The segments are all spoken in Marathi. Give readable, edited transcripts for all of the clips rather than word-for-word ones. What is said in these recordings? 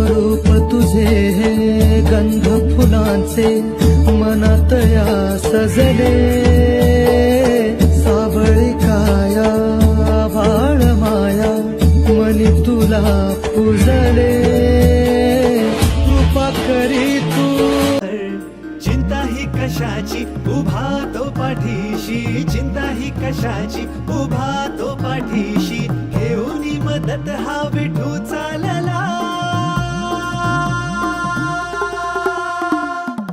रूप तुझे हे गंध फुलांचे मनात या सजले, सावळी काया भाळ माया मनी तुला पुजले, कृपा करी तू चिंता ही कशाची उभा तो पाठीशी, चिंता ही कशाची उभा तो पाठीशी, घेऊनी मदत हा विठू चालला.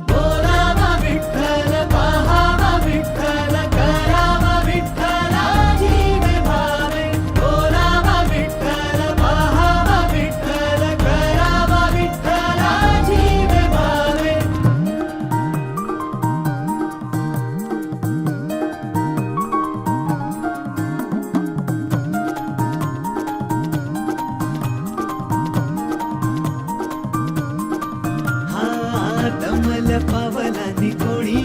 बोलावा विठ्ठल पाहावा विठ्ठल करावा विठ्ठल जीव भावे, बोलावा विठ्ठल पाहावा विठ्ठल करावा विठ्ठल जीव भावे. दमल पावलानी कोणी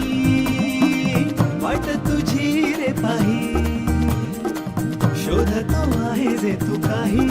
वाट तुझी रे पाही, शोधतो आहे जे तू काही